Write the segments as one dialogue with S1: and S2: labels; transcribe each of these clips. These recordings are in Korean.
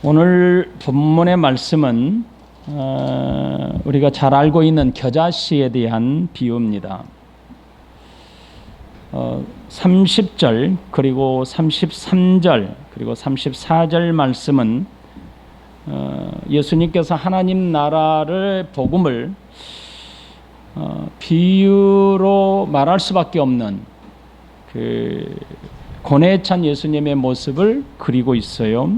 S1: 오늘 본문의 말씀은 우리가 잘 알고 있는 겨자씨에 대한 비유입니다. 30절 그리고 33절 그리고 34절 말씀은 예수님께서 하나님 나라를 복음을 비유로 말할 수밖에 없는 그 고뇌에 찬 예수님의 모습을 그리고 있어요.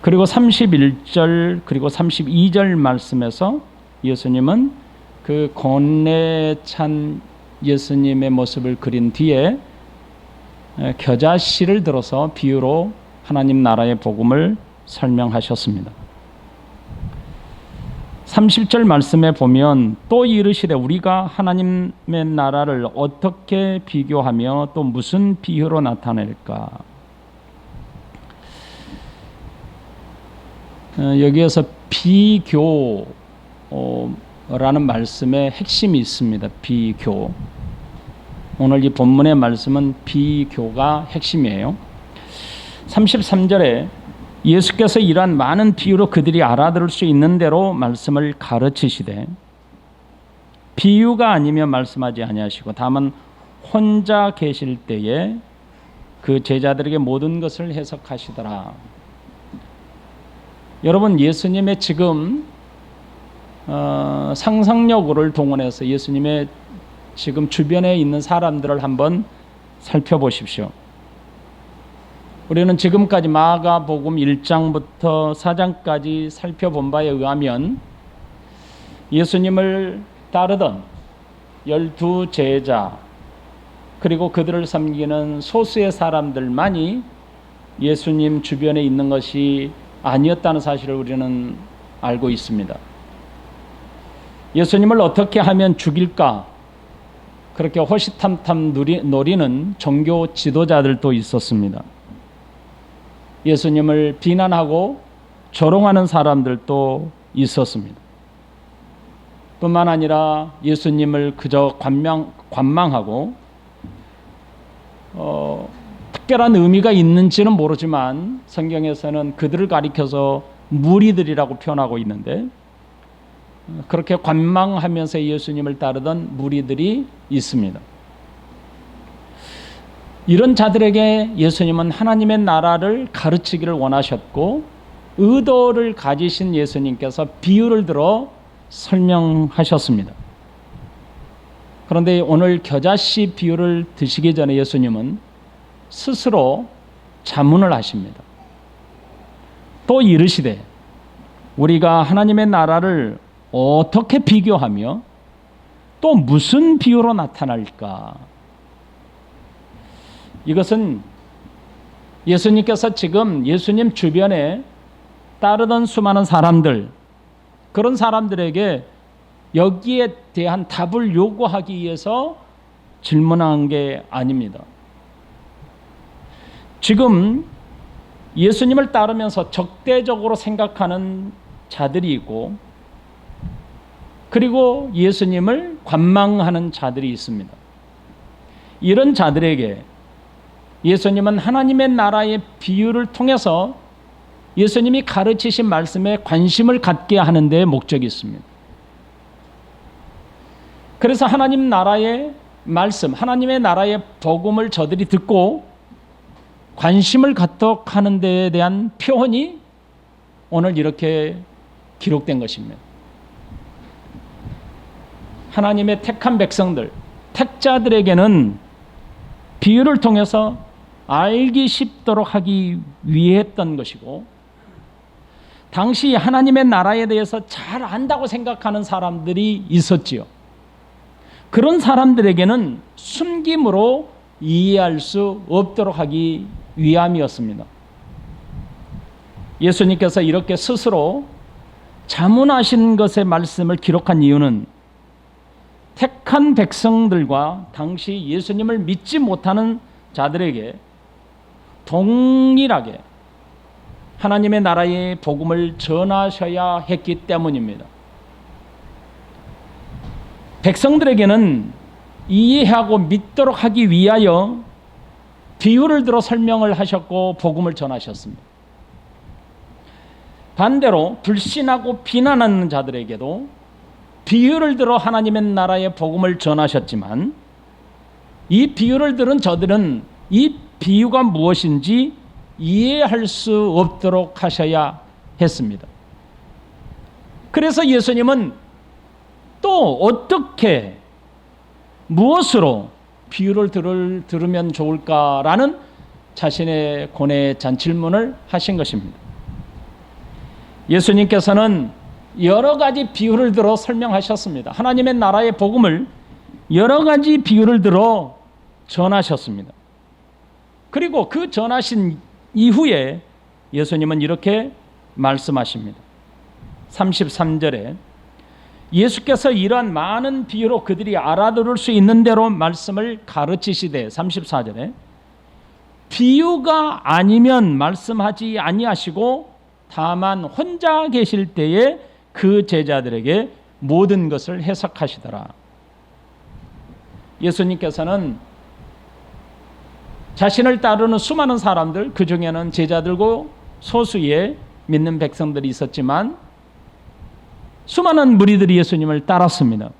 S1: 그리고 31절 그리고 32절 말씀에서 예수님은 그 고뇌에 찬 예수님의 모습을 그린 뒤에 겨자씨를 들어서 비유로 하나님 나라의 복음을 설명하셨습니다. 30절 말씀에 보면 또 이르시되 우리가 하나님의 나라를 어떻게 비교하며 또 무슨 비유로 나타낼까? 여기에서 비교라는 말씀의 핵심이 있습니다. 비교. 오늘 이 본문의 말씀은 비교가 핵심이에요. 33절에 예수께서 이러한 많은 비유로 그들이 알아들을 수 있는 대로 말씀을 가르치시되 비유가 아니면 말씀하지 아니하시고 다만 혼자 계실 때에 그 제자들에게 모든 것을 해석하시더라. 여러분, 예수님의 지금 상상력을 동원해서 예수님의 지금 주변에 있는 사람들을 한번 살펴보십시오. 우리는 지금까지 마가복음 1장부터 4장까지 살펴본 바에 의하면 예수님을 따르던 12 제자 그리고 그들을 섬기는 소수의 사람들만이 예수님 주변에 있는 것이 아니었다는 사실을 우리는 알고 있습니다. 예수님을 어떻게 하면 죽일까 그렇게 호시탐탐 노리는 종교 지도자들도 있었습니다. 예수님을 비난하고 조롱하는 사람들도 있었습니다. 뿐만 아니라 예수님을 그저 관망하고 특별한 의미가 있는지는 모르지만 성경에서는 그들을 가리켜서 무리들이라고 표현하고 있는데 그렇게 관망하면서 예수님을 따르던 무리들이 있습니다. 이런 자들에게 예수님은 하나님의 나라를 가르치기를 원하셨고 의도를 가지신 예수님께서 비유를 들어 설명하셨습니다. 그런데 오늘 겨자씨 비유를 드시기 전에 예수님은 스스로 자문을 하십니다. 또 이르시되 우리가 하나님의 나라를 어떻게 비교하며 또 무슨 비유로 나타날까? 이것은 예수님께서 지금 예수님 주변에 따르던 수많은 사람들, 그런 사람들에게 여기에 대한 답을 요구하기 위해서 질문한 게 아닙니다. 지금 예수님을 따르면서 적대적으로 생각하는 자들이 있고 그리고 예수님을 관망하는 자들이 있습니다. 이런 자들에게 예수님은 하나님의 나라의 비유를 통해서 예수님이 가르치신 말씀에 관심을 갖게 하는 데 목적이 있습니다. 그래서 하나님 나라의 말씀, 하나님의 나라의 복음을 저들이 듣고 관심을 갖도록 하는 데에 대한 표현이 오늘 이렇게 기록된 것입니다. 하나님의 택한 백성들, 택자들에게는 비유를 통해서 알기 쉽도록 하기 위해 했던 것이고 당시 하나님의 나라에 대해서 잘 안다고 생각하는 사람들이 있었지요. 그런 사람들에게는 숨김으로 이해할 수 없도록 하기 위함이었습니다. 예수님께서 이렇게 스스로 자문하신 것의 말씀을 기록한 이유는 택한 백성들과 당시 예수님을 믿지 못하는 자들에게 동일하게 하나님의 나라의 복음을 전하셔야 했기 때문입니다. 백성들에게는 이해하고 믿도록 하기 위하여 비유를 들어 설명을 하셨고 복음을 전하셨습니다. 반대로 불신하고 비난하는 자들에게도 비유를 들어 하나님의 나라의 복음을 전하셨지만, 이 비유를 들은 저들은 이 비유가 무엇인지 이해할 수 없도록 하셔야 했습니다. 그래서 예수님은 또 어떻게, 무엇으로 비유를 들으면 좋을까라는 자신의 고뇌의 잔질문을 하신 것입니다. 예수님께서는 여러 가지 비유를 들어 설명하셨습니다. 하나님의 나라의 복음을 여러 가지 비유를 들어 전하셨습니다. 그리고 그 전하신 이후에 예수님은 이렇게 말씀하십니다. 33절에 예수께서 이러한 많은 비유로 그들이 알아들을 수 있는 대로 말씀을 가르치시되, 34절에 비유가 아니면 말씀하지 아니하시고 다만 혼자 계실 때에 그 제자들에게 모든 것을 해석하시더라. 예수님께서는 자신을 따르는 수많은 사람들, 그 중에는 제자들고 소수의 믿는 백성들이 있었지만 수많은 무리들이 예수님을 따랐습니다.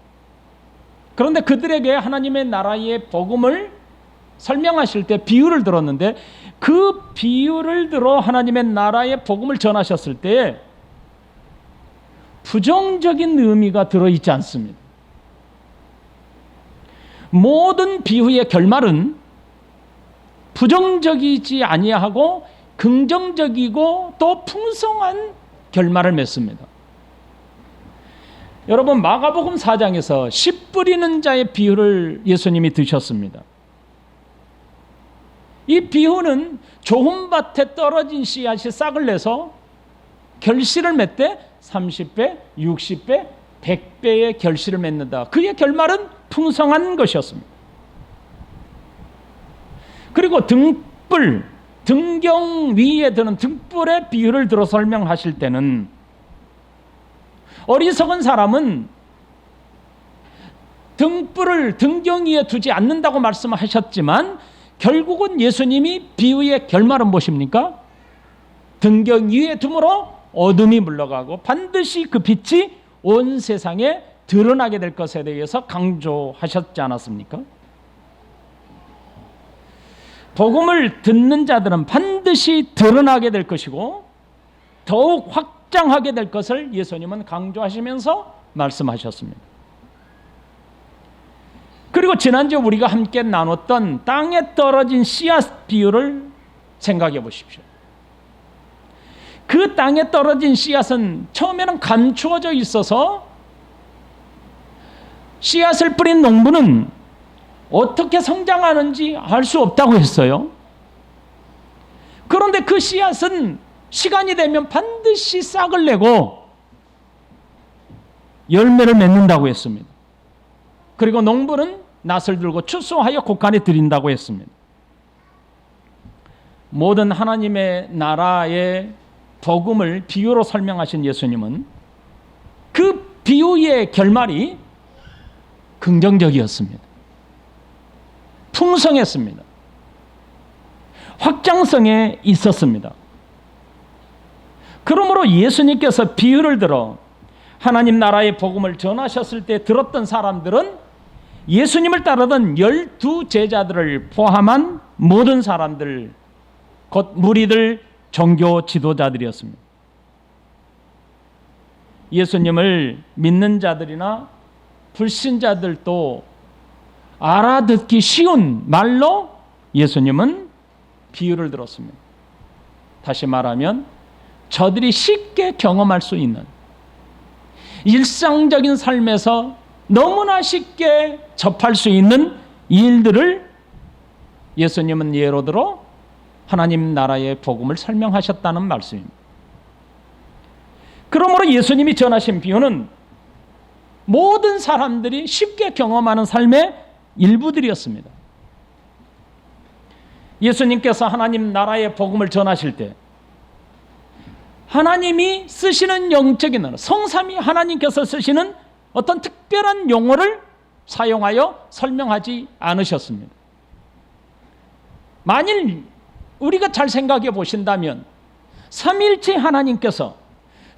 S1: 그런데 그들에게 하나님의 나라의 복음을 설명하실 때 비유를 들었는데, 그 비유를 들어 하나님의 나라의 복음을 전하셨을 때 부정적인 의미가 들어있지 않습니다. 모든 비유의 결말은 부정적이지 아니하고 긍정적이고 또 풍성한 결말을 맺습니다. 여러분, 마가복음 4장에서 씨 뿌리는 자의 비유를 예수님이 드셨습니다. 이 비유는 좋은 밭에 떨어진 씨앗이 싹을 내서 결실을 맺되 30배, 60배, 100배의 결실을 맺는다. 그의 결말은 풍성한 것이었습니다. 그리고 등불, 등경 위에 드는 등불의 비유를 들어 설명하실 때는 어리석은 사람은 등불을 등경 위에 두지 않는다고 말씀하셨지만, 결국은 예수님이 비유의 결말은 무엇입니까? 등경 위에 둠으로 어둠이 물러가고 반드시 그 빛이 온 세상에 드러나게 될 것에 대해서 강조하셨지 않았습니까? 복음을 듣는 자들은 반드시 드러나게 될 것이고 더욱 확장하게 될 것을 예수님은 강조하시면서 말씀하셨습니다. 그리고 지난주 우리가 함께 나눴던 땅에 떨어진 씨앗 비유를 생각해 보십시오. 그 땅에 떨어진 씨앗은 처음에는 감추어져 있어서 씨앗을 뿌린 농부는 어떻게 성장하는지 알 수 없다고 했어요. 그런데 그 씨앗은 시간이 되면 반드시 싹을 내고 열매를 맺는다고 했습니다. 그리고 농부는 낫을 들고 추수하여 곡간에 드린다고 했습니다. 모든 하나님의 나라의 복음을 비유로 설명하신 예수님은 그 비유의 결말이 긍정적이었습니다. 풍성했습니다. 확장성에 있었습니다. 그러므로 예수님께서 비유를 들어 하나님 나라의 복음을 전하셨을 때 들었던 사람들은 예수님을 따르던 12 제자들을 포함한 모든 사람들, 곧 무리들, 종교 지도자들이었습니다. 예수님을 믿는 자들이나 불신자들도 알아듣기 쉬운 말로 예수님은 비유를 들었습니다. 다시 말하면 저들이 쉽게 경험할 수 있는 일상적인 삶에서 너무나 쉽게 접할 수 있는 일들을 예수님은 예로 들어 하나님 나라의 복음을 설명하셨다는 말씀입니다. 그러므로 예수님이 전하신 비유는 모든 사람들이 쉽게 경험하는 삶의 일부들이었습니다. 예수님께서 하나님 나라의 복음을 전하실 때 하나님이 쓰시는 영적인 언어, 성삼위 하나님께서 쓰시는 어떤 특별한 용어를 사용하여 설명하지 않으셨습니다. 만일 우리가 잘 생각해 보신다면 삼일체 하나님께서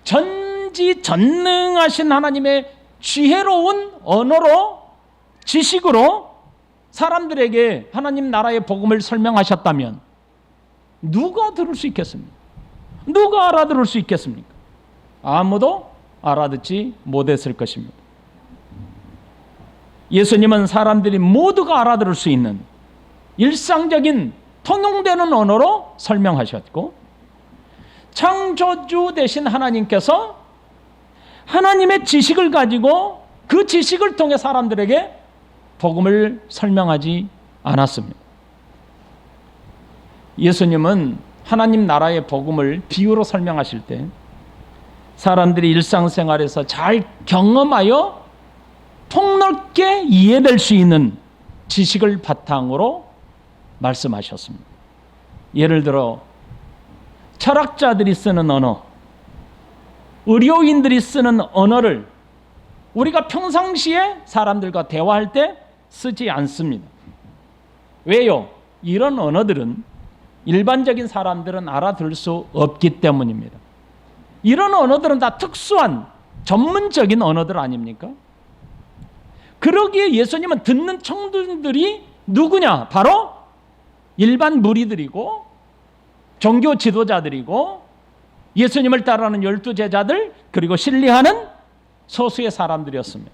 S1: 전지전능하신 하나님의 지혜로운 언어로, 지식으로 사람들에게 하나님 나라의 복음을 설명하셨다면 누가 들을 수 있겠습니까? 누가 알아들을 수 있겠습니까? 아무도 알아듣지 못했을 것입니다. 예수님은 사람들이 모두가 알아들을 수 있는 일상적인 통용되는 언어로 설명하셨고, 창조주 되신 하나님께서 하나님의 지식을 가지고 그 지식을 통해 사람들에게 복음을 설명하지 않았습니다. 예수님은 하나님 나라의 복음을 비유로 설명하실 때 사람들이 일상생활에서 잘 경험하여 폭넓게 이해될 수 있는 지식을 바탕으로 말씀하셨습니다. 예를 들어 철학자들이 쓰는 언어, 의료인들이 쓰는 언어를 우리가 평상시에 사람들과 대화할 때 쓰지 않습니다. 왜요? 이런 언어들은 일반적인 사람들은 알아들을 수 없기 때문입니다. 이런 언어들은 다 특수한 전문적인 언어들 아닙니까? 그러기에 예수님은 듣는 청중들이 누구냐? 바로 일반 무리들이고 종교 지도자들이고 예수님을 따르는 12제자들, 그리고 신뢰하는 소수의 사람들이었습니다.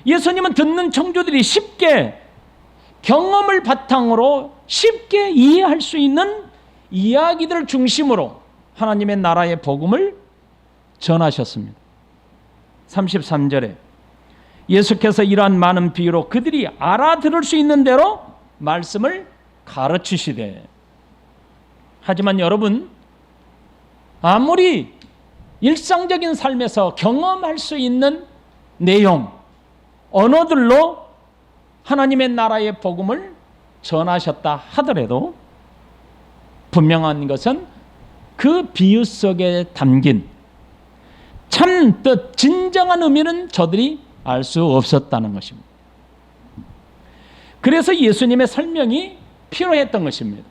S1: 예수님은 듣는 청중들이 쉽게 경험을 바탕으로 쉽게 이해할 수 있는 이야기들을 중심으로 하나님의 나라의 복음을 전하셨습니다. 33절에 예수께서 이러한 많은 비유로 그들이 알아들을 수 있는 대로 말씀을 가르치시되. 하지만 여러분, 아무리 일상적인 삶에서 경험할 수 있는 내용, 언어들로 하나님의 나라의 복음을 전하셨다 하더라도 분명한 것은 그 비유 속에 담긴 참 뜻, 진정한 의미는 저들이 알 수 없었다는 것입니다. 그래서 예수님의 설명이 필요했던 것입니다.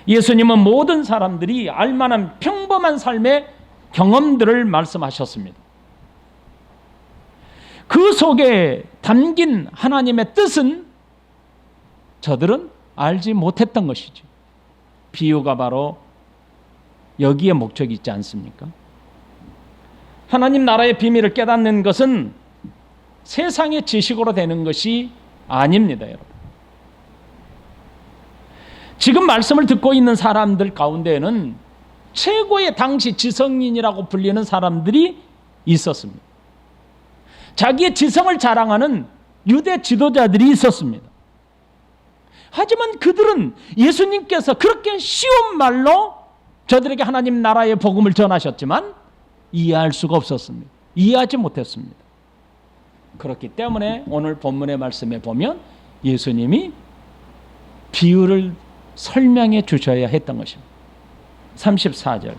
S1: 예수님은 모든 사람들이 알만한 평범한 삶의 경험들을 말씀하셨습니다. 그 속에 담긴 하나님의 뜻은 저들은 알지 못했던 것이죠. 비유가 바로 여기에 목적이 있지 않습니까? 하나님 나라의 비밀을 깨닫는 것은 세상의 지식으로 되는 것이 아닙니다, 여러분. 지금 말씀을 듣고 있는 사람들 가운데에는 최고의 당시 지성인이라고 불리는 사람들이 있었습니다. 자기의 지성을 자랑하는 유대 지도자들이 있었습니다. 하지만 그들은 예수님께서 그렇게 쉬운 말로 저들에게 하나님 나라의 복음을 전하셨지만 이해할 수가 없었습니다. 이해하지 못했습니다. 그렇기 때문에 오늘 본문의 말씀에 보면 예수님이 비유를 설명해 주셔야 했던 것입니다. 34절.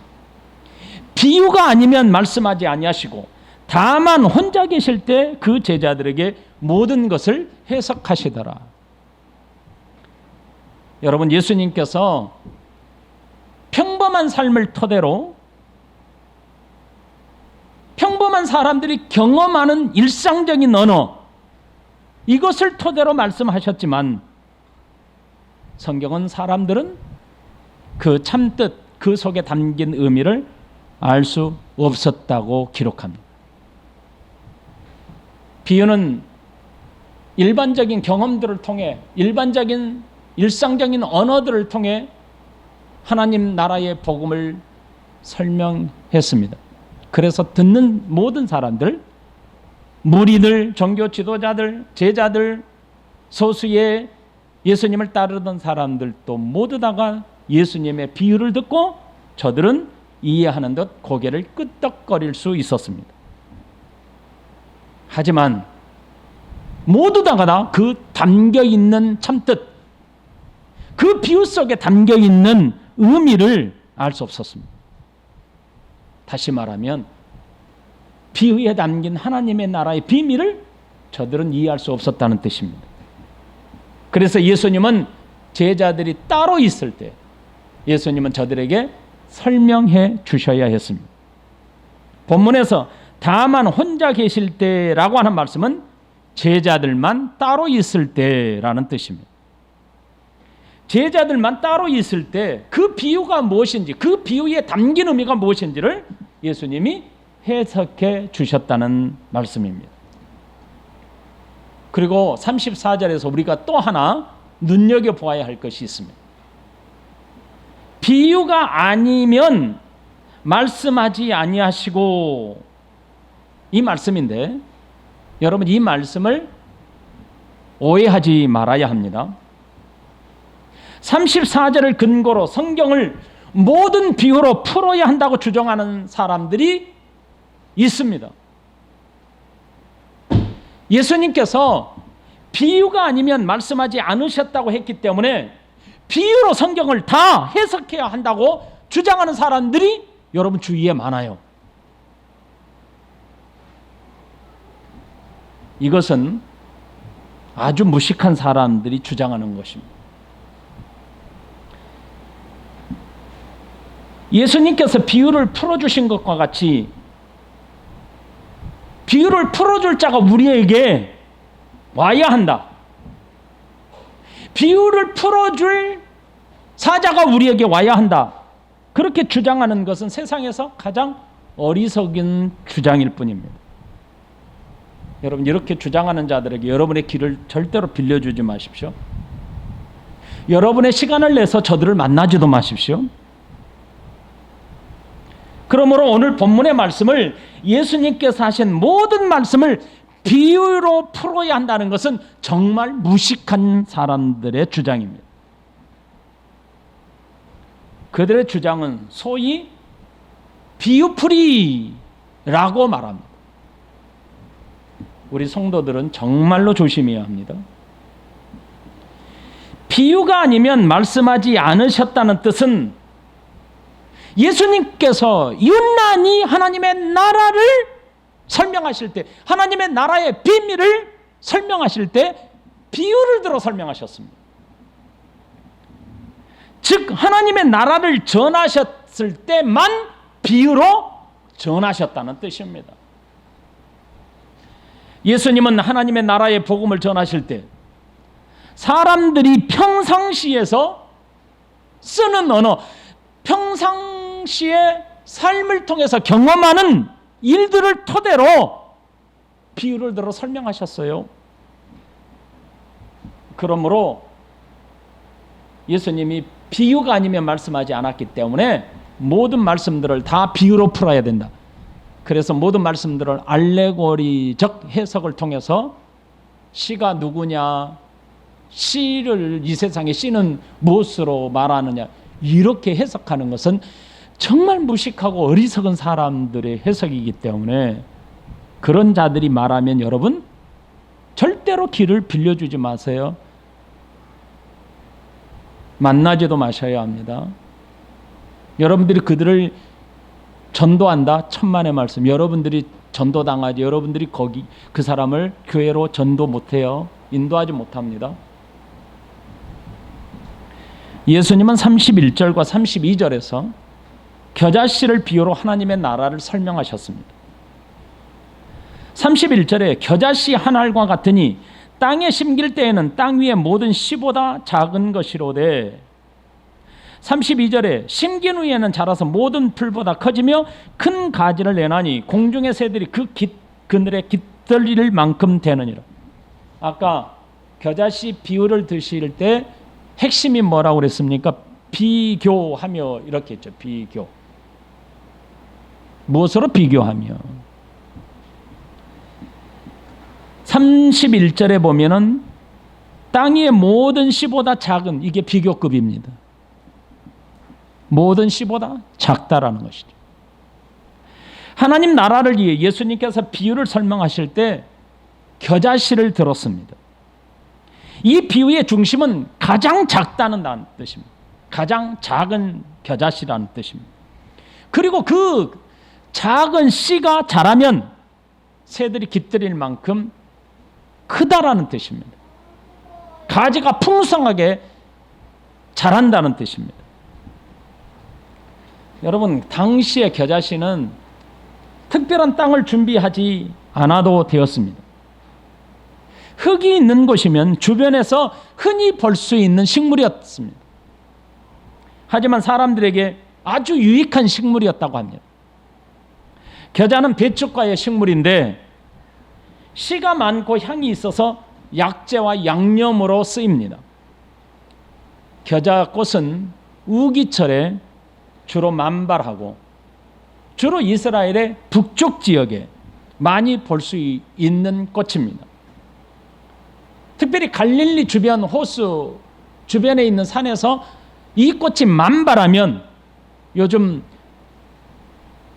S1: 비유가 아니면 말씀하지 아니하시고 다만 혼자 계실 때 그 제자들에게 모든 것을 해석하시더라. 여러분, 예수님께서 평범한 삶을 토대로 평범한 사람들이 경험하는 일상적인 언어, 이것을 토대로 말씀하셨지만 성경은 사람들은 그 참뜻, 그 속에 담긴 의미를 알 수 없었다고 기록합니다. 비유는 일반적인 경험들을 통해, 일반적인 일상적인 언어들을 통해 하나님 나라의 복음을 설명했습니다. 그래서 듣는 모든 사람들, 무리들, 종교 지도자들, 제자들, 소수의 예수님을 따르던 사람들도 모두 다가 예수님의 비유를 듣고 저들은 이해하는 듯 고개를 끄덕거릴 수 있었습니다. 하지만 모두 다가 그 담겨있는 참뜻, 그 비유 속에 담겨있는 의미를 알 수 없었습니다. 다시 말하면 비유에 담긴 하나님의 나라의 비밀을 저들은 이해할 수 없었다는 뜻입니다. 그래서 예수님은 제자들이 따로 있을 때 예수님은 저들에게 설명해 주셔야 했습니다. 본문에서 다만 혼자 계실 때라고 하는 말씀은 제자들만 따로 있을 때라는 뜻입니다. 제자들만 따로 있을 때 그 비유가 무엇인지, 그 비유에 담긴 의미가 무엇인지를 예수님이 해석해 주셨다는 말씀입니다. 그리고 34절에서 우리가 또 하나 눈여겨보아야 할 것이 있습니다. 비유가 아니면 말씀하지 아니하시고, 이 말씀인데 여러분, 이 말씀을 오해하지 말아야 합니다. 34절을 근거로 성경을 모든 비유로 풀어야 한다고 주장하는 사람들이 있습니다. 예수님께서 비유가 아니면 말씀하지 않으셨다고 했기 때문에 비유로 성경을 다 해석해야 한다고 주장하는 사람들이 여러분 주위에 많아요. 이것은 아주 무식한 사람들이 주장하는 것입니다. 예수님께서 비유를 풀어주신 것과 같이 비유를 풀어줄 자가 우리에게 와야 한다. 비유를 풀어줄 사자가 우리에게 와야 한다. 그렇게 주장하는 것은 세상에서 가장 어리석은 주장일 뿐입니다. 여러분, 이렇게 주장하는 자들에게 여러분의 길을 절대로 빌려주지 마십시오. 여러분의 시간을 내서 저들을 만나지도 마십시오. 그러므로 오늘 본문의 말씀을, 예수님께서 하신 모든 말씀을 비유로 풀어야 한다는 것은 정말 무식한 사람들의 주장입니다. 그들의 주장은 소위 비유풀이라고 말합니다. 우리 성도들은 정말로 조심해야 합니다. 비유가 아니면 말씀하지 않으셨다는 뜻은 예수님께서 유난히 하나님의 나라를 설명하실 때, 하나님의 나라의 비밀을 설명하실 때 비유를 들어 설명하셨습니다. 즉 하나님의 나라를 전하셨을 때만 비유로 전하셨다는 뜻입니다. 예수님은 하나님의 나라의 복음을 전하실 때 사람들이 평상시에서 쓰는 언어, 평상시의 삶을 통해서 경험하는 일들을 토대로 비유를 들어 설명하셨어요. 그러므로 예수님이 비유가 아니면 말씀하지 않았기 때문에 모든 말씀들을 다 비유로 풀어야 된다. 그래서 모든 말씀들을 알레고리적 해석을 통해서 씨가 누구냐, 씨를 이 세상에 씨는 무엇으로 말하느냐, 이렇게 해석하는 것은 정말 무식하고 어리석은 사람들의 해석이기 때문에 그런 자들이 말하면 여러분 절대로 길을 빌려주지 마세요. 만나지도 마셔야 합니다. 여러분들이 그들을 전도한다, 천만의 말씀. 여러분들이 전도당하지, 여러분들이 거기 그 사람을 교회로 전도 못해요. 인도하지 못합니다. 예수님은 31절과 32절에서 겨자씨를 비유로 하나님의 나라를 설명하셨습니다. 31절에 겨자씨 한 알과 같으니 땅에 심길 때에는 땅 위의 모든 씨보다 작은 것이로되, 32절에 심긴 후에는 자라서 모든 풀보다 커지며 큰 가지를 내나니 공중의 새들이 그 그늘에 깃들일 만큼 되느니라. 아까 겨자씨 비유를 드실 때 핵심이 뭐라고 그랬습니까? 비교하며 이렇게 했죠. 비교. 무엇으로 비교하며? 31절에 보면은 땅 위의 모든 씨보다 작은, 이게 비교급입니다. 모든 씨보다 작다라는 것이죠. 하나님 나라를 위해 예수님께서 비유를 설명하실 때 겨자씨를 들었습니다. 이 비유의 중심은 가장 작다는 뜻입니다. 가장 작은 겨자씨라는 뜻입니다. 그리고 그 작은 씨가 자라면 새들이 깃들일 만큼 크다라는 뜻입니다. 가지가 풍성하게 자란다는 뜻입니다. 여러분, 당시의 겨자씨는 특별한 땅을 준비하지 않아도 되었습니다. 흙이 있는 곳이면 주변에서 흔히 볼 수 있는 식물이었습니다. 하지만 사람들에게 아주 유익한 식물이었다고 합니다. 겨자는 배춧가의 식물인데 씨가 많고 향이 있어서 약재와 양념으로 쓰입니다. 겨자꽃은 우기철에 주로 만발하고 주로 이스라엘의 북쪽 지역에 많이 볼 수 있는 꽃입니다. 특별히 갈릴리 주변 호수 주변에 있는 산에서 이 꽃이 만발하면, 요즘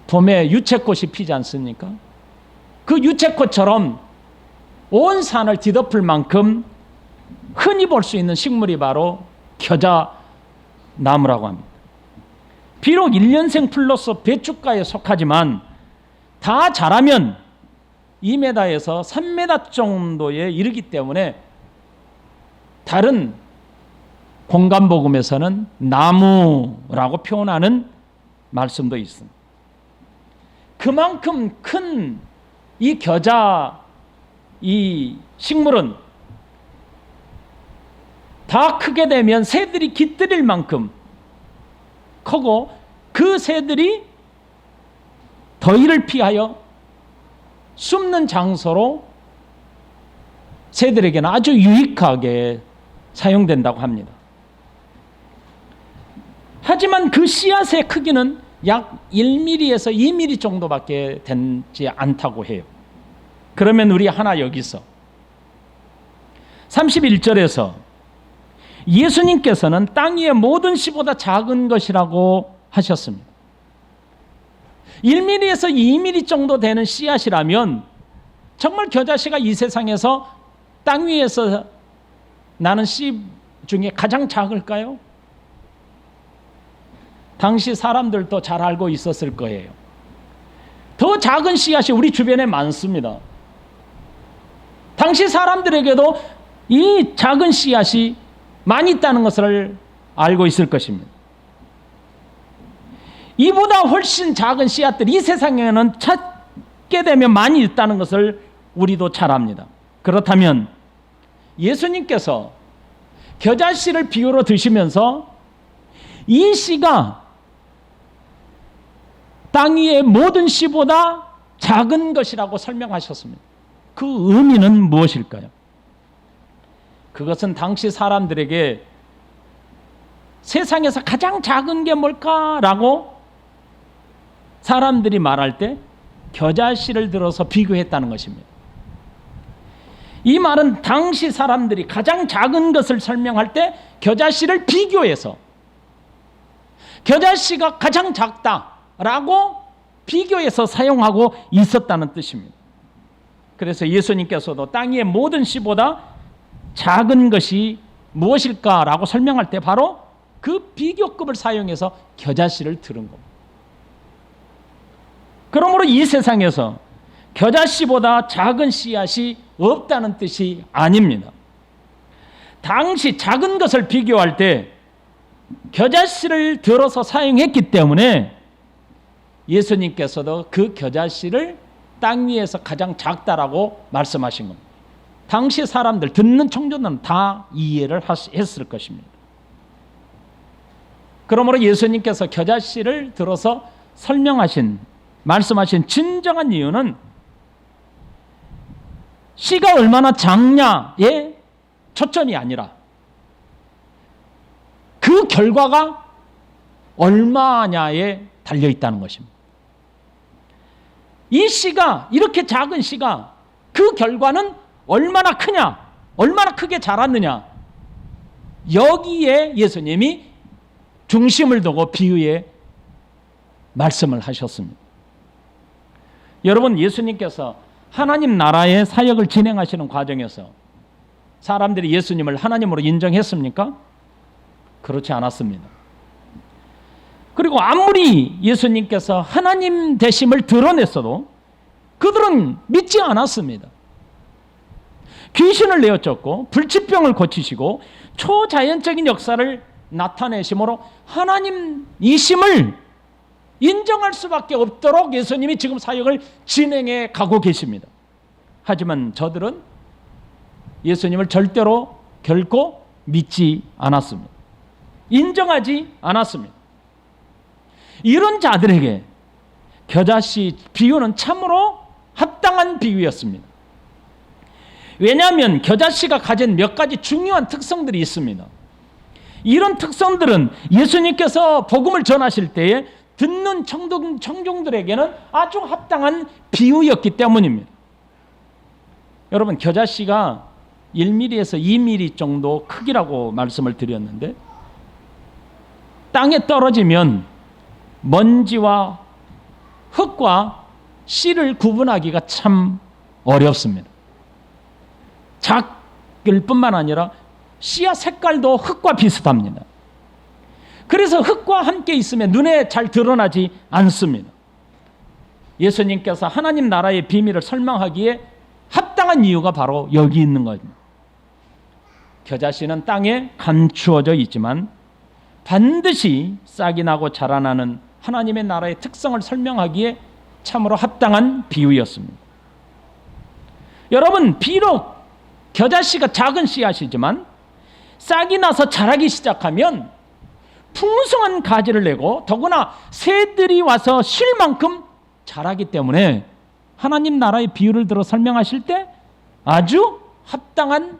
S1: 봄에 유채꽃이 피지 않습니까? 그 유채꽃처럼 온 산을 뒤덮을 만큼 흔히 볼 수 있는 식물이 바로 겨자나무라고 합니다. 비록 1년생 풀로서 배춧가에 속하지만 다 자라면 2m에서 3m 정도에 이르기 때문에 다른 공간복음에서는 나무라고 표현하는 말씀도 있습니다. 그만큼 큰 이 겨자, 이 식물은 다 크게 되면 새들이 깃들일 만큼 크고, 그 새들이 더위를 피하여 숨는 장소로 새들에게는 아주 유익하게 사용된다고 합니다. 하지만 그 씨앗의 크기는 약 1mm에서 2mm 정도밖에 되지 않다고 해요. 그러면 우리 하나 여기서 31절에서 예수님께서는 땅 위의 모든 씨보다 작은 것이라고 하셨습니다. 1mm에서 2mm 정도 되는 씨앗이라면 정말 겨자씨가 이 세상에서 땅 위에서 나는 씨 중에 가장 작을까요? 당시 사람들도 잘 알고 있었을 거예요. 더 작은 씨앗이 우리 주변에 많습니다. 당시 사람들에게도 이 작은 씨앗이 많이 있다는 것을 알고 있을 것입니다. 이보다 훨씬 작은 씨앗들이 이 세상에는 찾게 되면 많이 있다는 것을 우리도 잘 압니다. 그렇다면 예수님께서 겨자씨를 비유로 드시면서 이 씨가 땅 위의 모든 씨보다 작은 것이라고 설명하셨습니다. 그 의미는 무엇일까요? 그것은 당시 사람들에게 세상에서 가장 작은 게 뭘까라고 사람들이 말할 때 겨자씨를 들어서 비교했다는 것입니다. 이 말은 당시 사람들이 가장 작은 것을 설명할 때 겨자씨를 비교해서 겨자씨가 가장 작다라고 비교해서 사용하고 있었다는 뜻입니다. 그래서 예수님께서도 땅 위의 모든 씨보다 작은 것이 무엇일까라고 설명할 때 바로 그 비교급을 사용해서 겨자씨를 들은 겁니다. 그러므로 이 세상에서 겨자씨보다 작은 씨앗이 없다는 뜻이 아닙니다. 당시 작은 것을 비교할 때 겨자씨를 들어서 사용했기 때문에 예수님께서도 그 겨자씨를 땅 위에서 가장 작다라고 말씀하신 겁니다. 당시 사람들, 듣는 청중들은 다 이해를 했을 것입니다. 그러므로 예수님께서 겨자씨를 들어서 말씀하신 진정한 이유는 씨가 얼마나 작냐에 초점이 아니라 그 결과가 얼마냐에 달려 있다는 것입니다. 이 씨가, 이렇게 작은 씨가 그 결과는 얼마나 크냐, 얼마나 크게 자랐느냐, 여기에 예수님이 중심을 두고 비유의 말씀을 하셨습니다. 여러분, 예수님께서 하나님 나라의 사역을 진행하시는 과정에서 사람들이 예수님을 하나님으로 인정했습니까? 그렇지 않았습니다. 그리고 아무리 예수님께서 하나님 되심을 드러냈어도 그들은 믿지 않았습니다. 귀신을 내어쫓고 불치병을 고치시고 초자연적인 역사를 나타내심으로 하나님이심을 인정할 수밖에 없도록 예수님이 지금 사역을 진행해 가고 계십니다. 하지만 저들은 예수님을 절대로 결코 믿지 않았습니다. 인정하지 않았습니다. 이런 자들에게 겨자씨 비유는 참으로 합당한 비유였습니다. 왜냐하면 겨자씨가 가진 몇 가지 중요한 특성들이 있습니다. 이런 특성들은 예수님께서 복음을 전하실 때에 듣는 청중들에게는 아주 합당한 비유였기 때문입니다. 여러분, 겨자씨가 1mm에서 2mm 정도 크기라고 말씀을 드렸는데, 땅에 떨어지면 먼지와 흙과 씨를 구분하기가 참 어렵습니다. 작을 뿐만 아니라 씨앗 색깔도 흙과 비슷합니다. 그래서 흙과 함께 있으면 눈에 잘 드러나지 않습니다. 예수님께서 하나님 나라의 비밀을 설명하기에 합당한 이유가 바로 여기 있는 겁니다. 겨자씨는 땅에 감추어져 있지만 반드시 싹이 나고 자라나는 하나님의 나라의 특성을 설명하기에 참으로 합당한 비유였습니다. 여러분, 비록 겨자씨가 작은 씨앗이지만 싹이 나서 자라기 시작하면 풍성한 가지를 내고 더구나 새들이 와서 쉴 만큼 자라기 때문에 하나님 나라의 비유를 들어 설명하실 때 아주 합당한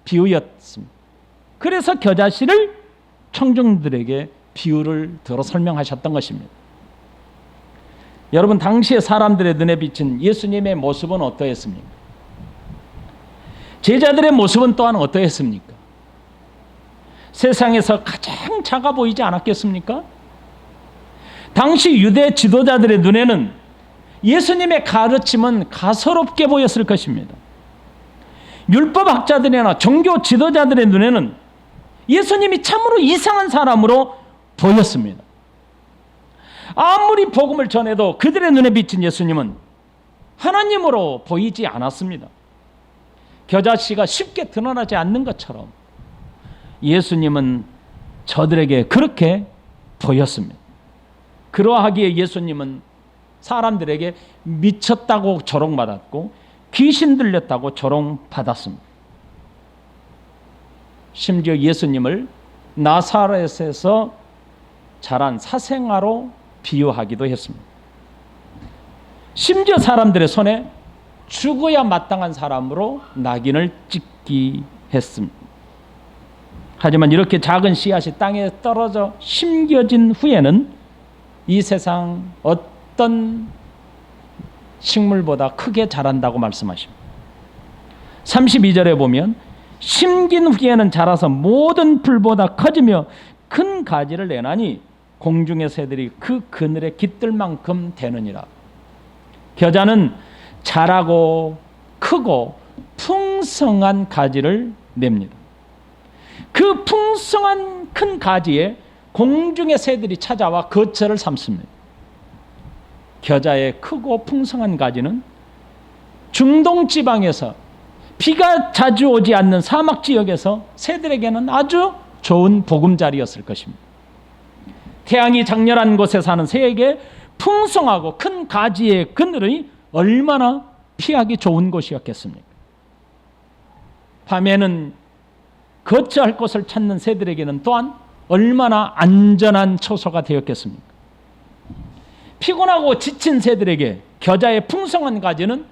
S1: 비유였습니다. 그래서 겨자씨를 청중들에게 비유를 들어 설명하셨던 것입니다. 여러분, 당시의 사람들의 눈에 비친 예수님의 모습은 어떠했습니까? 제자들의 모습은 또한 어떠했습니까? 세상에서 가장 작아 보이지 않았겠습니까? 당시 유대 지도자들의 눈에는 예수님의 가르침은 가소롭게 보였을 것입니다. 율법학자들이나 종교 지도자들의 눈에는 예수님이 참으로 이상한 사람으로 보였습니다. 아무리 복음을 전해도 그들의 눈에 비친 예수님은 하나님으로 보이지 않았습니다. 겨자씨가 쉽게 드러나지 않는 것처럼 예수님은 저들에게 그렇게 보였습니다. 그러하기에 예수님은 사람들에게 미쳤다고 조롱받았고 귀신 들렸다고 조롱받았습니다. 심지어 예수님을 나사렛에서 자란 사생아로 비유하기도 했습니다. 심지어 사람들의 손에 죽어야 마땅한 사람으로 낙인을 찍기 했습니다. 하지만 이렇게 작은 씨앗이 땅에 떨어져 심겨진 후에는 이 세상 어떤 식물보다 크게 자란다고 말씀하십니다. 32절에 보면 심긴 후에는 자라서 모든 풀보다 커지며 큰 가지를 내나니 공중의 새들이 그 그늘에 깃들 만큼 되느니라. 겨자는 자라고 크고 풍성한 가지를 냅니다. 그 풍성한 큰 가지에 공중의 새들이 찾아와 거처를 삼습니다. 겨자의 크고 풍성한 가지는 중동 지방에서 비가 자주 오지 않는 사막 지역에서 새들에게는 아주 좋은 보금자리였을 것입니다. 태양이 장렬한 곳에 사는 새에게 풍성하고 큰 가지의 그늘이 얼마나 피하기 좋은 곳이었겠습니까? 밤에는 거처할 곳을 찾는 새들에게는 또한 얼마나 안전한 처소가 되었겠습니까? 피곤하고 지친 새들에게 겨자의 풍성한 가지는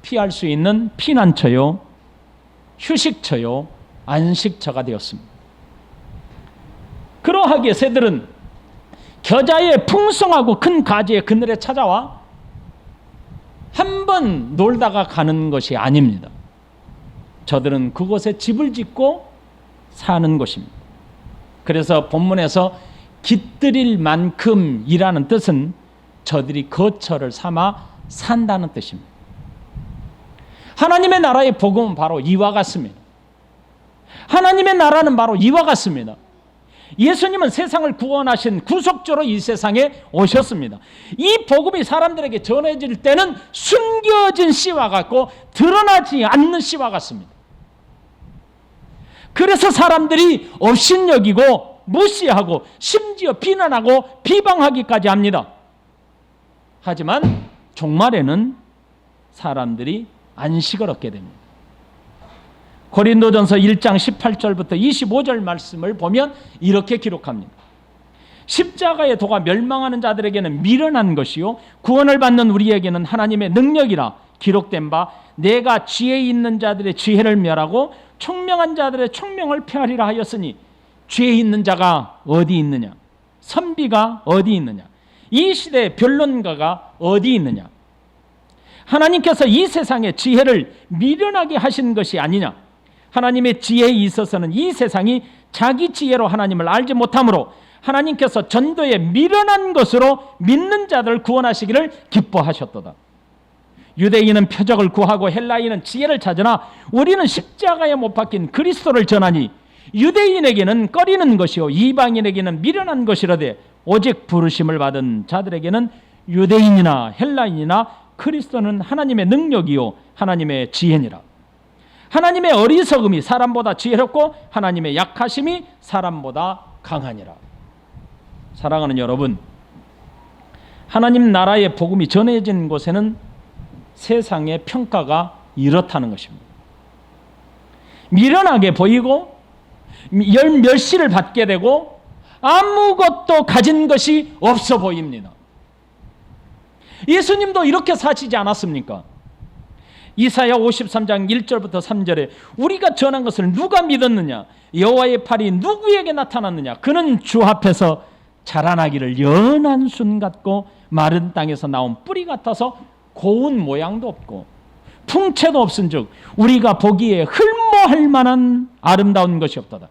S1: 피할 수 있는 피난처요, 휴식처요, 안식처가 되었습니다. 그러하기에 새들은 겨자의 풍성하고 큰 가지의 그늘에 찾아와 한 번 놀다가 가는 것이 아닙니다. 저들은 그곳에 집을 짓고 사는 것입니다. 그래서 본문에서 깃들일 만큼이라는 뜻은 저들이 거처를 삼아 산다는 뜻입니다. 하나님의 나라의 복음은 바로 이와 같습니다. 하나님의 나라는 바로 이와 같습니다. 예수님은 세상을 구원하신 구속주로 이 세상에 오셨습니다. 이 복음이 사람들에게 전해질 때는 숨겨진 씨와 같고 드러나지 않는 씨와 같습니다. 그래서 사람들이 업신여기고 무시하고 심지어 비난하고 비방하기까지 합니다. 하지만 종말에는 사람들이 안식을 얻게 됩니다. 고린도전서 1장 18절부터 25절 말씀을 보면 이렇게 기록합니다. 십자가의 도가 멸망하는 자들에게는 미련한 것이요 구원을 받는 우리에게는 하나님의 능력이라 기록된 바 내가 지혜 있는 자들의 지혜를 멸하고 총명한 자들의 총명을 폐하리라 하였으니 지혜 있는 자가 어디 있느냐? 선비가 어디 있느냐? 이 시대의 변론가가 어디 있느냐? 하나님께서 이 세상의 지혜를 미련하게 하신 것이 아니냐? 하나님의 지혜에 있어서는 이 세상이 자기 지혜로 하나님을 알지 못하므로 하나님께서 전도에 미련한 것으로 믿는 자들을 구원하시기를 기뻐하셨도다. 유대인은 표적을 구하고 헬라인은 지혜를 찾으나 우리는 십자가에 못 박힌 그리스도를 전하니 유대인에게는 꺼리는 것이요 이방인에게는 미련한 것이라되 오직 부르심을 받은 자들에게는 유대인이나 헬라인이나 그리스도는 하나님의 능력이요 하나님의 지혜니라. 하나님의 어리석음이 사람보다 지혜롭고 하나님의 약하심이 사람보다 강하니라. 사랑하는 여러분, 하나님 나라의 복음이 전해진 곳에는 세상의 평가가 이렇다는 것입니다. 미련하게 보이고 멸시를 받게 되고 아무것도 가진 것이 없어 보입니다. 예수님도 이렇게 사시지 않았습니까? 이사야 53장 1절부터 3절에 우리가 전한 것을 누가 믿었느냐? 여호와의 팔이 누구에게 나타났느냐? 그는 주 앞에서 자라나기를 연한 순 같고 마른 땅에서 나온 뿌리 같아서 고운 모양도 없고 풍채도 없은즉 우리가 보기에 흠모할 만한 아름다운 것이 없도다.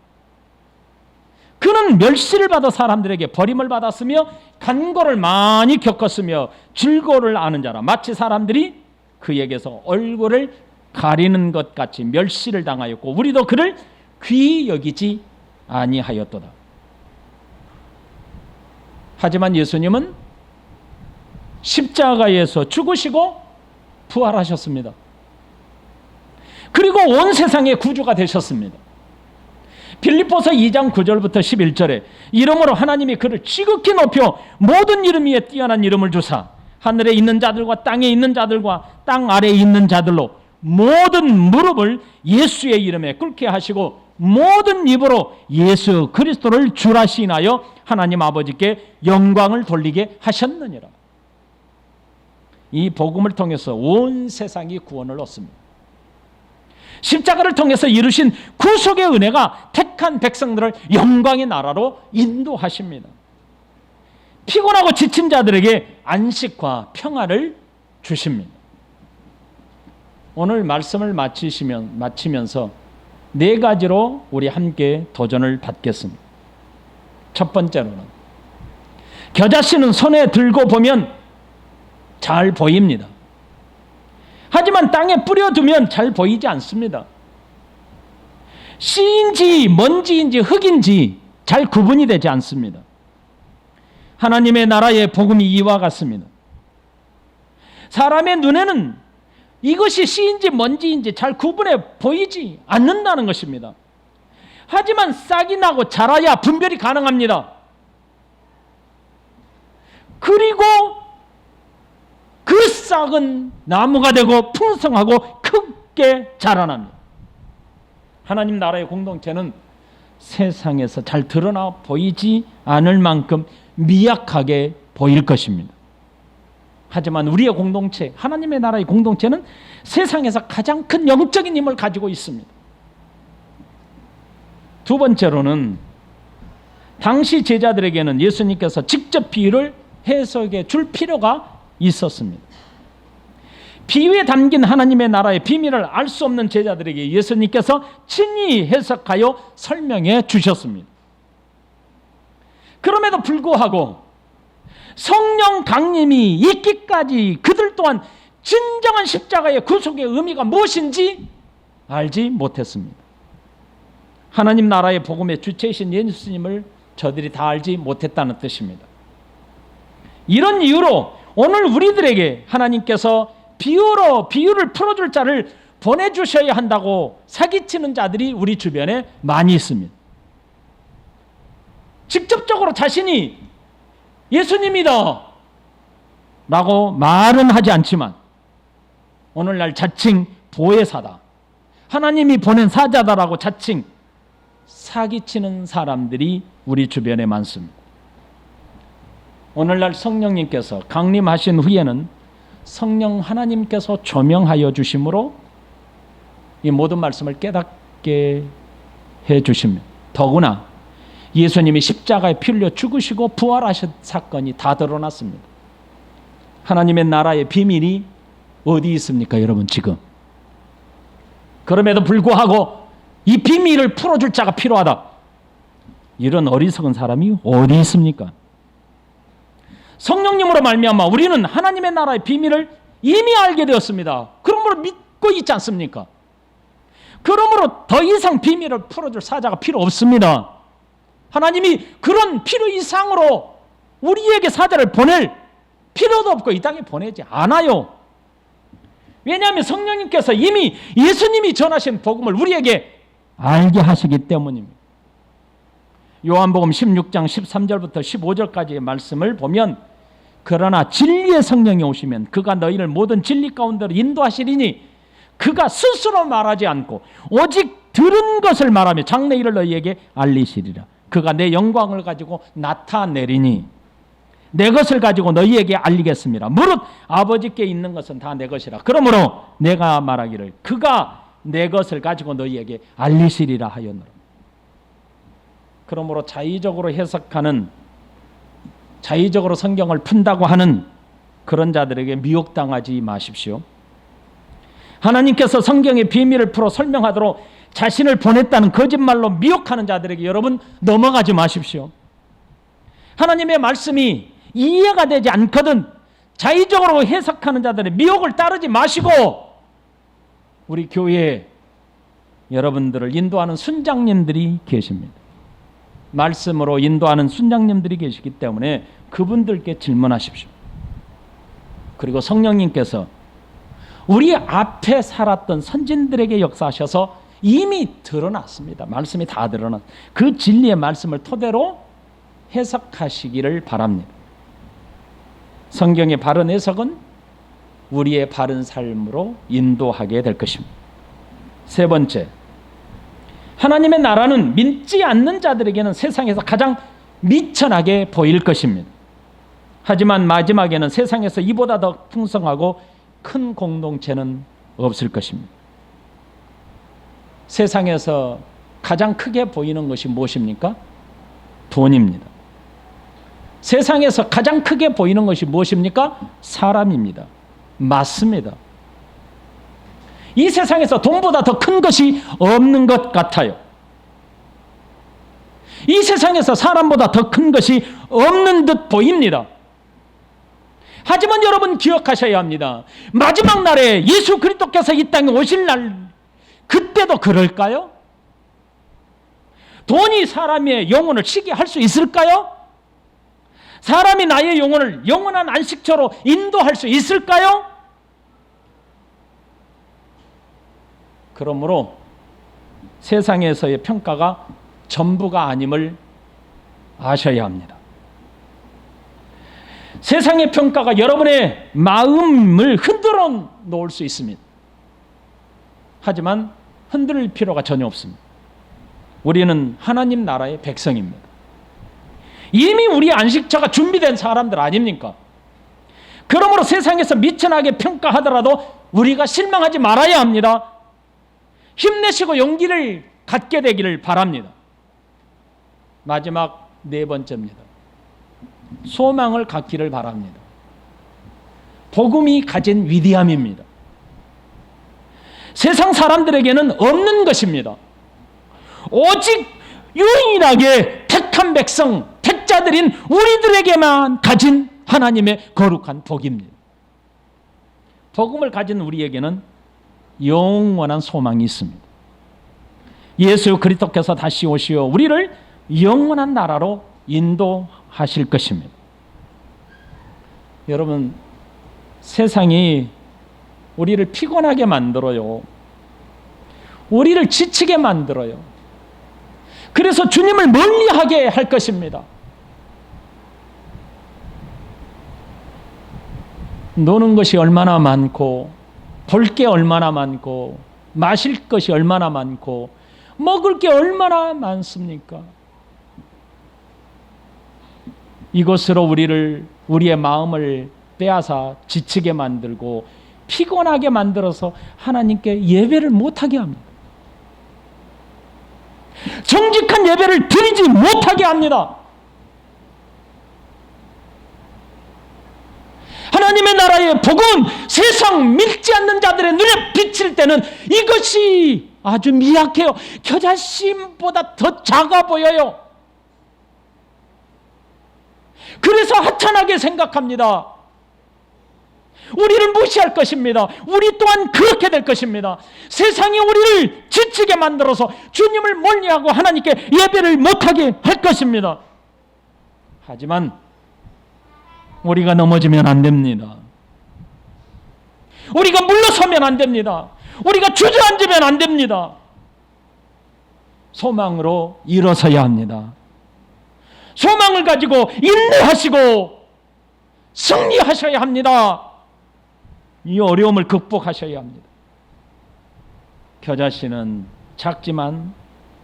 S1: 그는 멸시를 받아 사람들에게 버림을 받았으며 간고를 많이 겪었으며 질고를 아는 자라. 마치 사람들이 그에게서 얼굴을 가리는 것 같이 멸시를 당하였고 우리도 그를 귀히 여기지 아니하였도다. 하지만 예수님은 십자가에서 죽으시고 부활하셨습니다. 그리고 온 세상의 구주가 되셨습니다. 빌립보서 2장 9절부터 11절에 이름으로 하나님이 그를 지극히 높여 모든 이름 위에 뛰어난 이름을 주사 하늘에 있는 자들과 땅에 있는 자들과 땅 아래에 있는 자들로 모든 무릎을 예수의 이름에 꿇게 하시고 모든 입으로 예수 그리스도를 주라 시인하여 하나님 아버지께 영광을 돌리게 하셨느니라. 이 복음을 통해서 온 세상이 구원을 얻습니다. 십자가를 통해서 이루신 구속의 은혜가 택한 백성들을 영광의 나라로 인도하십니다. 피곤하고 지친 자들에게 안식과 평화를 주십니다. 오늘 말씀을 마치면서 네 가지로 우리 함께 도전을 받겠습니다. 첫 번째로는 겨자씨는 손에 들고 보면 잘 보입니다. 하지만 땅에 뿌려두면 잘 보이지 않습니다. 씨인지 먼지인지 흙인지 잘 구분이 되지 않습니다. 하나님의 나라의 복음이 이와 같습니다. 사람의 눈에는 이것이 씨인지 먼지인지 잘 구분해 보이지 않는다는 것입니다. 하지만 싹이 나고 자라야 분별이 가능합니다. 그리고 그 싹은 나무가 되고 풍성하고 크게 자라납니다. 하나님 나라의 공동체는 세상에서 잘 드러나 보이지 않을 만큼 미약하게 보일 것입니다. 하지만 우리의 공동체, 하나님의 나라의 공동체는 세상에서 가장 큰 영적인 힘을 가지고 있습니다. 두 번째로는 당시 제자들에게는 예수님께서 직접 비유를 해석해 줄 필요가 있었습니다. 비유에 담긴 하나님의 나라의 비밀을 알 수 없는 제자들에게 예수님께서 친히 해석하여 설명해 주셨습니다. 그럼에도 불구하고 성령 강림이 있기까지 그들 또한 진정한 십자가의 구속의 의미가 무엇인지 알지 못했습니다. 하나님 나라의 복음의 주체이신 예수님을 저들이 다 알지 못했다는 뜻입니다. 이런 이유로 오늘 우리들에게 하나님께서 비유를 풀어줄 자를 보내주셔야 한다고 사기치는 자들이 우리 주변에 많이 있습니다. 직접적으로 자신이 예수님이다 라고 말은 하지 않지만 오늘날 자칭 보혜사다, 하나님이 보낸 사자다라고 자칭 사기치는 사람들이 우리 주변에 많습니다. 오늘날 성령님께서 강림하신 후에는 성령 하나님께서 조명하여 주심으로 이 모든 말씀을 깨닫게 해 주십니다. 더구나 예수님이 십자가에 피 흘려 죽으시고 부활하신 사건이 다 드러났습니다. 하나님의 나라의 비밀이 어디 있습니까, 여러분? 지금. 그럼에도 불구하고 이 비밀을 풀어줄 자가 필요하다. 이런 어리석은 사람이 어디 있습니까? 성령님으로 말미암아 우리는 하나님의 나라의 비밀을 이미 알게 되었습니다. 그러므로 믿고 있지 않습니까? 그러므로 더 이상 비밀을 풀어줄 사자가 필요 없습니다. 하나님이 그런 필요 이상으로 우리에게 사자를 보낼 필요도 없고 이 땅에 보내지 않아요. 왜냐하면 성령님께서 이미 예수님이 전하신 복음을 우리에게 알게 하시기 때문입니다. 요한복음 16장 13절부터 15절까지의 말씀을 보면 그러나 진리의 성령이 오시면 그가 너희를 모든 진리 가운데로 인도하시리니 그가 스스로 말하지 않고 오직 들은 것을 말하며 장래 일을 너희에게 알리시리라. 그가 내 영광을 가지고 나타내리니 내 것을 가지고 너희에게 알리겠습니다. 무릇 아버지께 있는 것은 다 내 것이라. 그러므로 내가 말하기를 그가 내 것을 가지고 너희에게 알리시리라 하였노라. 그러므로 자의적으로 해석하는, 자의적으로 성경을 푼다고 하는 그런 자들에게 미혹당하지 마십시오. 하나님께서 성경의 비밀을 풀어 설명하도록 자신을 보냈다는 거짓말로 미혹하는 자들에게 여러분 넘어가지 마십시오. 하나님의 말씀이 이해가 되지 않거든 자의적으로 해석하는 자들의 미혹을 따르지 마시고 우리 교회에 여러분들을 인도하는 순장님들이 계십니다. 말씀으로 인도하는 순장님들이 계시기 때문에 그분들께 질문하십시오. 그리고 성령님께서 우리 앞에 살았던 선진들에게 역사하셔서 이미 드러났습니다. 말씀이 다 드러났. 그 진리의 말씀을 토대로 해석하시기를 바랍니다. 성경의 바른 해석은 우리의 바른 삶으로 인도하게 될 것입니다. 세 번째, 하나님의 나라는 믿지 않는 자들에게는 세상에서 가장 미천하게 보일 것입니다. 하지만 마지막에는 세상에서 이보다 더 풍성하고 큰 공동체는 없을 것입니다. 세상에서 가장 크게 보이는 것이 무엇입니까? 돈입니다. 세상에서 가장 크게 보이는 것이 무엇입니까? 사람입니다. 맞습니다. 이 세상에서 돈보다 더 큰 것이 없는 것 같아요. 이 세상에서 사람보다 더 큰 것이 없는 듯 보입니다. 하지만 여러분 기억하셔야 합니다. 마지막 날에 예수 그리스도께서 이 땅에 오실 날, 그때도 그럴까요? 돈이 사람의 영혼을 쉬게 할 수 있을까요? 사람이 나의 영혼을 영원한 안식처로 인도할 수 있을까요? 그러므로 세상에서의 평가가 전부가 아님을 아셔야 합니다. 세상의 평가가 여러분의 마음을 흔들어 놓을 수 있습니다. 하지만 흔들 필요가 전혀 없습니다. 우리는 하나님 나라의 백성입니다. 이미 우리 안식처가 준비된 사람들 아닙니까? 그러므로 세상에서 미천하게 평가하더라도 우리가 실망하지 말아야 합니다. 힘내시고 용기를 갖게 되기를 바랍니다. 마지막 네 번째입니다. 소망을 갖기를 바랍니다. 복음이 가진 위대함입니다. 세상 사람들에게는 없는 것입니다. 오직 유일하게 택한 백성, 택자들인 우리들에게만 가진 하나님의 거룩한 복입니다. 복음을 가진 우리에게는 영원한 소망이 있습니다. 예수 그리스도께서 다시 오시어 우리를 영원한 나라로 인도하실 것입니다. 여러분, 세상이 우리를 피곤하게 만들어요. 우리를 지치게 만들어요. 그래서 주님을 멀리하게 할 것입니다. 노는 것이 얼마나 많고, 볼 게 얼마나 많고, 마실 것이 얼마나 많고, 먹을 게 얼마나 많습니까? 이것으로 우리의 마음을 빼앗아 지치게 만들고 피곤하게 만들어서 하나님께 예배를 못하게 합니다. 정직한 예배를 드리지 못하게 합니다. 하나님의 나라의 복음, 세상 믿지 않는 자들의 눈에 비칠 때는 이것이 아주 미약해요. 겨자씨보다 더 작아 보여요. 그래서 하찮게 생각합니다. 우리를 무시할 것입니다. 우리 또한 그렇게 될 것입니다. 세상이 우리를 지치게 만들어서 주님을 멀리하고 하나님께 예배를 못하게 할 것입니다. 하지만 우리가 넘어지면 안 됩니다. 우리가 물러서면 안 됩니다. 우리가 주저앉으면 안 됩니다. 소망으로 일어서야 합니다. 소망을 가지고 인내하시고 승리하셔야 합니다. 이 어려움을 극복하셔야 합니다. 겨자씨는 작지만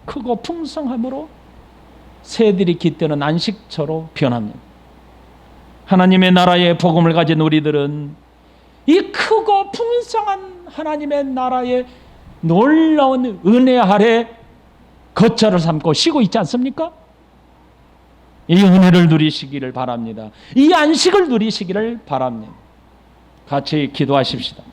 S1: 크고 풍성함으로 새들이 깃드는 안식처로 변합니다. 하나님의 나라의 복음을 가진 우리들은 이 크고 풍성한 하나님의 나라의 놀라운 은혜 아래 거처를 삼고 쉬고 있지 않습니까? 이 은혜를 누리시기를 바랍니다. 이 안식을 누리시기를 바랍니다. 같이 기도하십시다.